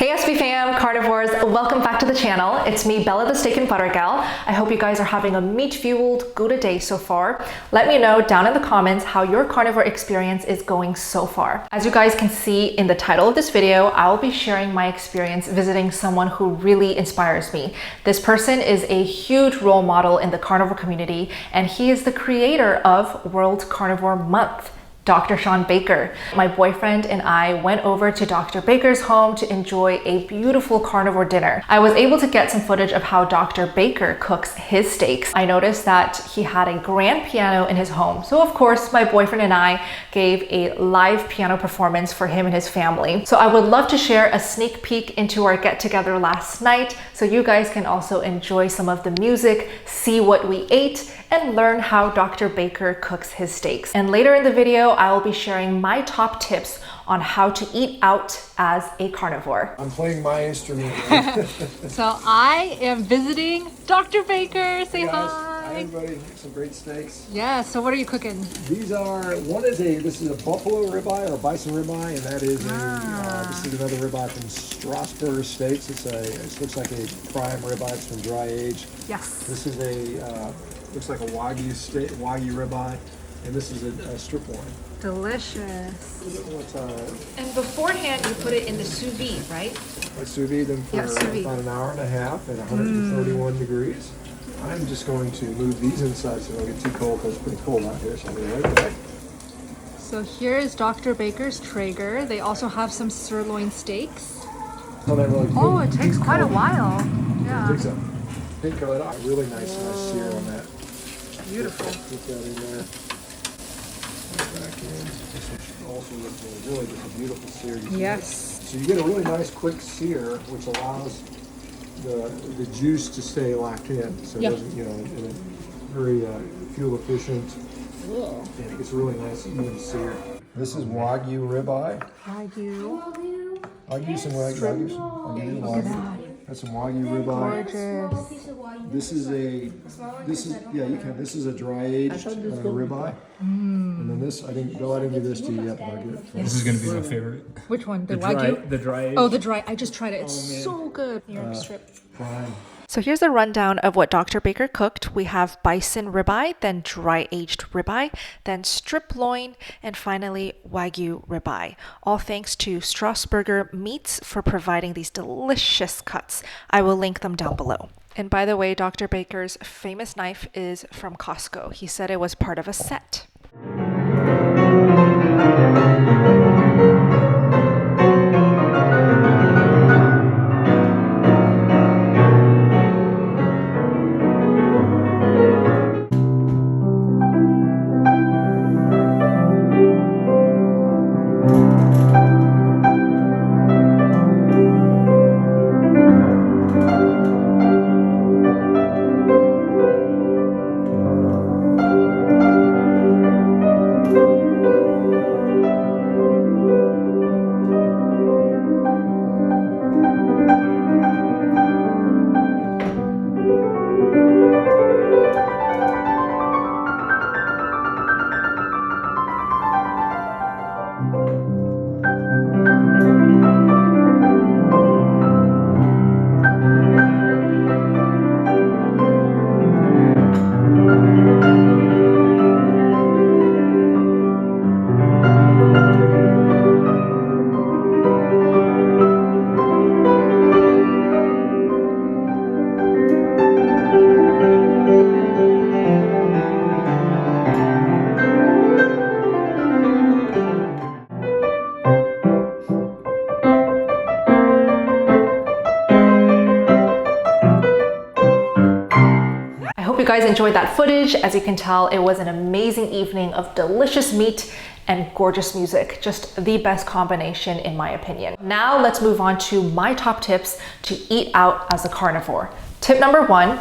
Hey SB fam, carnivores, welcome back to the channel. It's me, Bella the Steak and Butter Gal. I hope you guys are having a meat-fueled good day so far. Let me know down in the comments how your carnivore experience is going so far. As you guys can see in the title of this video, I will be sharing my experience visiting someone who really inspires me. This person is a huge role model in the carnivore community, and he is the creator of World Carnivore Month, Dr. Shawn Baker. My boyfriend and I went over to Dr. Baker's home to enjoy a beautiful carnivore dinner. I was able to get some footage of how Dr. Baker cooks his steaks. I noticed that he had a grand piano in his home. So of course, my boyfriend and I gave a live piano performance for him and his family. So I would love to share a sneak peek into our get together last night so you guys can also enjoy some of the music, see what we ate, and learn how Dr. Baker cooks his steaks. And later in the video, I will be sharing my top tips on how to eat out as a carnivore. I'm playing my instrument. So I am visiting Dr. Baker. Say Hi hi. everybody, some great steaks. Yeah, so what are you cooking? These are, this is a buffalo ribeye or bison ribeye, and that is this is another ribeye from Strassburger Steaks. It looks like a prime ribeye. It's been dry aged. Yes. This is looks like a wagyu ribeye, and this is a strip loin. Delicious. And beforehand, you put it in the sous vide, right? I sous vide them for about an hour and a half at 131 degrees. I'm just going to move these inside so they don't get too cold because it's pretty cold out here, so I'll be right back. So here is Dr. Baker's Traeger. They also have some sirloin steaks. Oh, it takes quite a while. It Yeah. takes a pink color, really nice sear on that. Beautiful. Put that in there. Back in. This one should also look really just a beautiful sear. Yes. So you get a really nice quick sear, which allows the juice to stay locked in. So it doesn't, and it's very fuel efficient. And it gets a really nice even sear. This is wagyu ribeye. Wagyu. I'll give you some wagyu. Look at that. That's some wagyu ribeye. Gorgeous. This is a dry aged ribeye. And then this, I didn't do this to you yet, but I'll get it. This is going to be my favorite. Which one? The Wagyu? The dry. Oh, the dry. I just tried it. It's so good. New York strip. Prime. So here's a rundown of what Dr. Baker cooked. We have bison ribeye, then dry aged ribeye, then strip loin, and finally Wagyu ribeye. All thanks to Strassburger Meats for providing these delicious cuts. I will link them down below. And by the way, Dr. Baker's famous knife is from Costco. He said it was part of a set. You guys enjoyed that footage. As you can tell, it was an amazing evening of delicious meat and gorgeous music. Just the best combination in my opinion. Now let's move on to my top tips to eat out as a carnivore. Tip number one,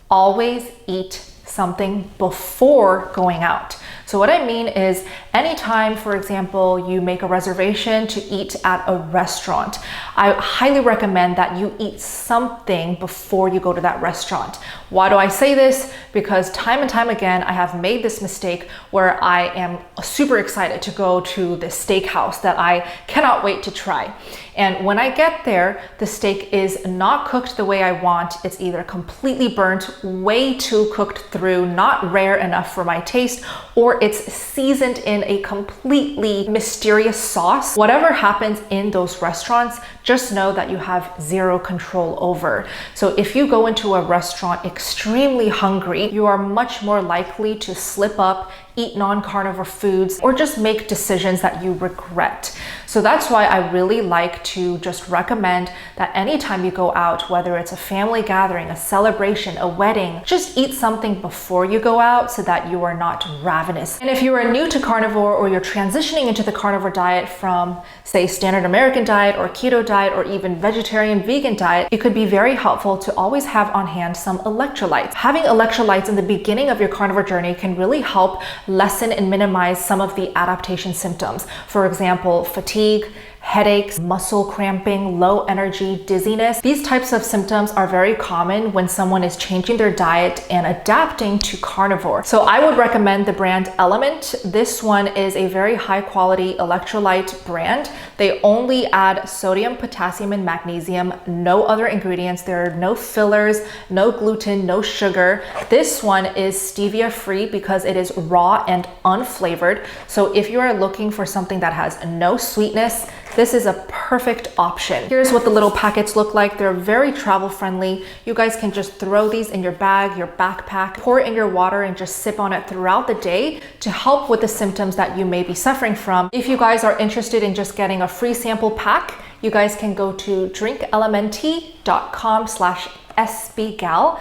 always eat something before going out. So what I mean is anytime, for example, you make a reservation to eat at a restaurant, I highly recommend that you eat something before you go to that restaurant. Why do I say this? Because time and time again, I have made this mistake where I am super excited to go to the steakhouse that I cannot wait to try. And when I get there, the steak is not cooked the way I want. It's either completely burnt, way too cooked through, not rare enough for my taste, or it's seasoned in a completely mysterious sauce. Whatever happens in those restaurants, just know that you have zero control over. So if you go into a restaurant extremely hungry, you are much more likely to slip up, eat non-carnivore foods, or just make decisions that you regret. So that's why I really like to just recommend that anytime you go out, whether it's a family gathering, a celebration, a wedding, just eat something before you go out so that you are not ravenous. And if you are new to carnivore or you're transitioning into the carnivore diet from, say, standard American diet or keto diet or even vegetarian vegan diet, it could be very helpful to always have on hand some electrolytes. Having electrolytes in the beginning of your carnivore journey can really help lessen and minimize some of the adaptation symptoms. For example, fatigue, headaches, muscle cramping, low energy, dizziness. These types of symptoms are very common when someone is changing their diet and adapting to carnivore. So I would recommend the brand LMNT. This one is a very high quality electrolyte brand. They only add sodium, potassium, and magnesium, no other ingredients. There are no fillers, no gluten, no sugar. This one is stevia free because it is raw and unflavored. So if you are looking for something that has no sweetness, this is a perfect option. Here's what the little packets look like. They're very travel friendly. You guys can just throw these in your bag, your backpack, pour it in your water and just sip on it throughout the day to help with the symptoms that you may be suffering from. If you guys are interested in just getting a free sample pack, you guys can go to drinklmnt.com/SBGal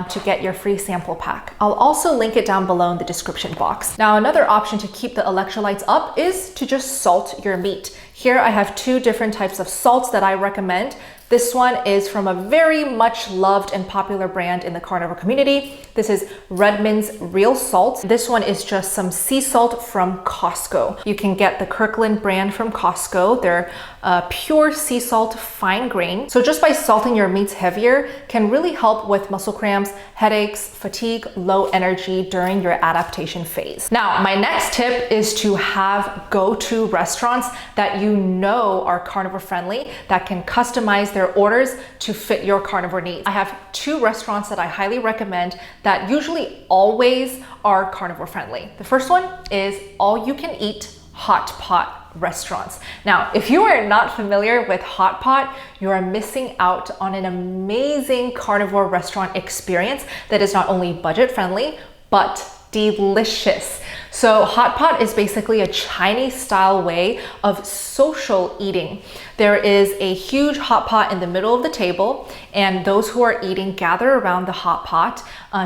to get your free sample pack. I'll also link it down below in the description box. Now, another option to keep the electrolytes up is to just salt your meat. Here I have two different types of salts that I recommend. This one is from a very much loved and popular brand in the carnivore community. This is Redmond's Real Salt. This one is just some sea salt from Costco. You can get the Kirkland brand from Costco. They're pure sea salt, fine grain. So just by salting your meats heavier can really help with muscle cramps, headaches, fatigue, low energy during your adaptation phase. Now, my next tip is to have go-to restaurants that you know are carnivore friendly, that can customize their orders to fit your carnivore needs. I have two restaurants that I highly recommend that usually always are carnivore friendly. The first one is all you can eat hot pot restaurants. Now, if you are not familiar with hot pot, you are missing out on an amazing carnivore restaurant experience that is not only budget friendly, but delicious. So hot pot is basically a Chinese style way of social eating. There is a huge hot pot in the middle of the table, and those who are eating gather around the hot pot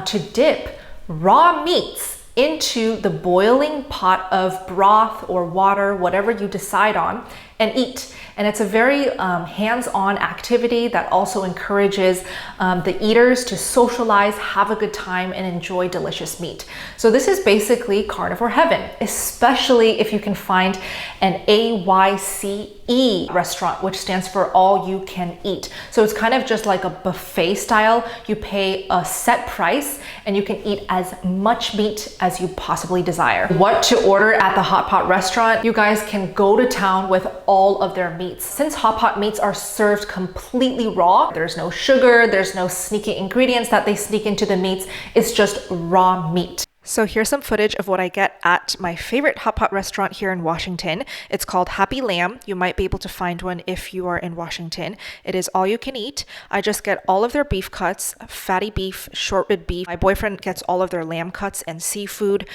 to dip raw meats into the boiling pot of broth or water, whatever you decide on, and eat. And it's a very hands-on activity that also encourages the eaters to socialize, have a good time, and enjoy delicious meat. So this is basically carnivore heaven, especially if you can find an AYCE restaurant, which stands for all you can eat. So it's kind of just like a buffet style. You pay a set price and you can eat as much meat as you possibly desire. What to order at the hot pot restaurant? You guys can go to town with all of their meats. Since hot pot meats are served completely raw, there's no sugar, there's no sneaky ingredients that they sneak into the meats. It's just raw meat. So here's some footage of what I get at my favorite hot pot restaurant here in Washington. It's called Happy Lamb. You might be able to find one if you are in Washington. It is all you can eat. I just get all of their beef cuts, fatty beef, short rib beef. My boyfriend gets all of their lamb cuts and seafood.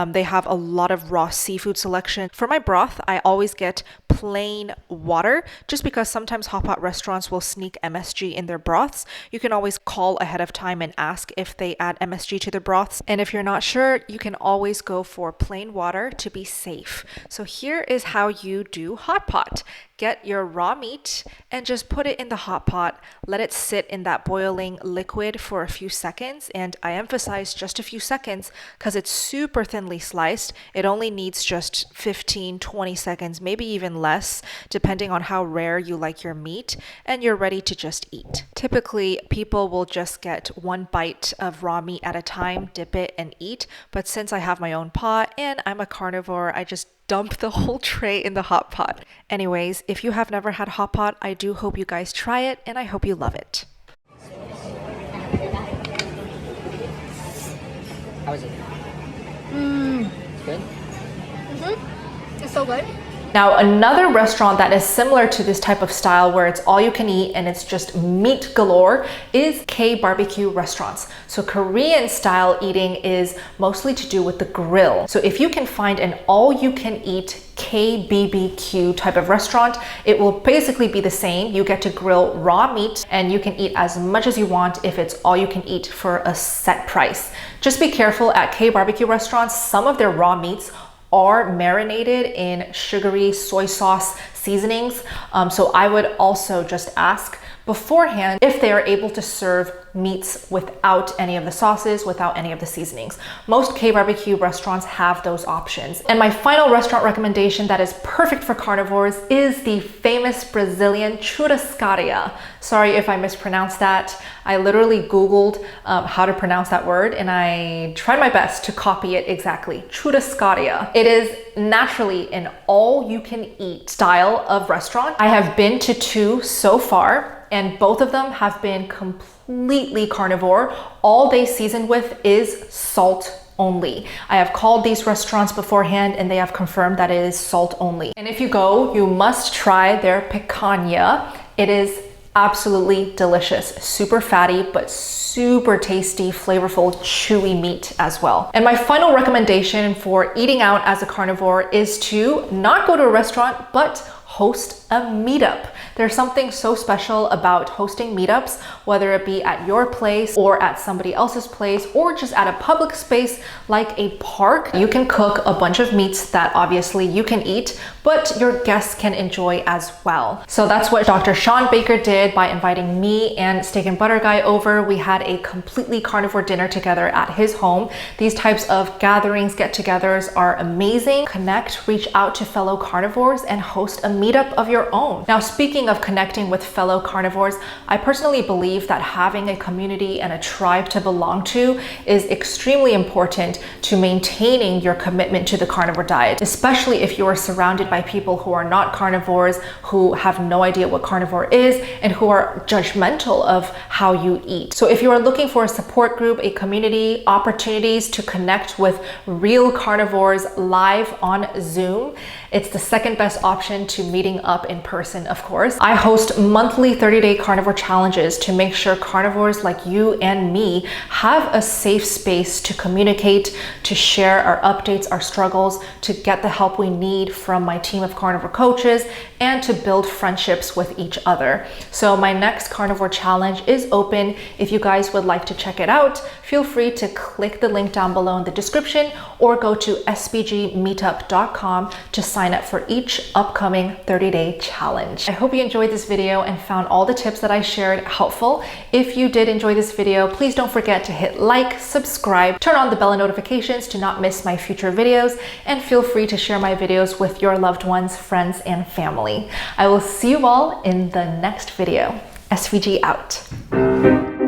They have a lot of raw seafood selection. For my broth, I always get plain water, just because sometimes hot pot restaurants will sneak MSG in their broths. You can always call ahead of time and ask if they add MSG to their broths. And if you're not sure, you can always go for plain water to be safe. So here is how you do hot pot. get your raw meat and just put it in the hot pot. Let it sit in that boiling liquid for a few seconds. And I emphasize just a few seconds because it's super thinly sliced. It only needs just 15, 20 seconds, maybe even less, depending on how rare you like your meat, and you're ready to just eat. Typically, people will just get one bite of raw meat at a time, dip it and eat. But since I have my own pot and I'm a carnivore, I just dump the whole tray in the hot pot. Anyways, if you have never had hot pot, I do hope you guys try it and I hope you love it. How is it? Good? It's so good. Now, another restaurant that is similar to this type of style where it's all you can eat and it's just meat galore is K-barbecue restaurants. So Korean style eating is mostly to do with the grill. So if you can find an all you can eat KBBQ type of restaurant, it will basically be the same. You get to grill raw meat and you can eat as much as you want if it's all you can eat for a set price. Just be careful at K-barbecue restaurants, some of their raw meats are marinated in sugary soy sauce seasonings. So I would also just ask beforehand if they are able to serve meats without any of the sauces, without any of the seasonings. Most K-barbecue restaurants have those options. And my final restaurant recommendation that is perfect for carnivores is the famous Brazilian churrascaria. Sorry if I mispronounced that. I literally Googled how to pronounce that word and I tried my best to copy it exactly. Churrascaria. It is naturally an all-you-can-eat style of restaurant. I have been to 2 so far, and both of them have been completely carnivore. All they season with is salt only. I have called these restaurants beforehand and they have confirmed that it is salt only. And if you go, you must try their picanha. It is absolutely delicious, super fatty, but super tasty, flavorful, chewy meat as well. And my final recommendation for eating out as a carnivore is to not go to a restaurant, but host a meetup. There's something so special about hosting meetups, whether it be at your place or at somebody else's place or just at a public space like a park. You can cook a bunch of meats that obviously you can eat, but your guests can enjoy as well. So that's what Dr. Shawn Baker did by inviting me and Steak and Butter Guy over. We had a completely carnivore dinner together at his home. These types of gatherings, get-togethers are amazing. Connect, reach out to fellow carnivores and host a meetup of your own. Now, speaking of connecting with fellow carnivores, I personally believe that having a community and a tribe to belong to is extremely important to maintaining your commitment to the carnivore diet, especially if you are surrounded by people who are not carnivores, who have no idea what carnivore is, and who are judgmental of how you eat. So if you are looking for a support group, a community, opportunities to connect with real carnivores live on Zoom, it's the second best option to meeting up in person, of course. I host monthly 30-day carnivore challenges to make sure carnivores like you and me have a safe space to communicate, to share our updates, our struggles, to get the help we need from my team of carnivore coaches, and to build friendships with each other. So my next carnivore challenge is open. If you guys would like to check it out, feel free to click the link down below in the description or go to sbgmeetup.com to sign up for each upcoming 30-day challenge. I hope you enjoyed this video and found all the tips that I shared helpful. If you did enjoy this video, please don't forget to hit like, subscribe, turn on the bell notifications to not miss my future videos, and feel free to share my videos with your loved ones, friends, and family. I will see you all in the next video. SVG out.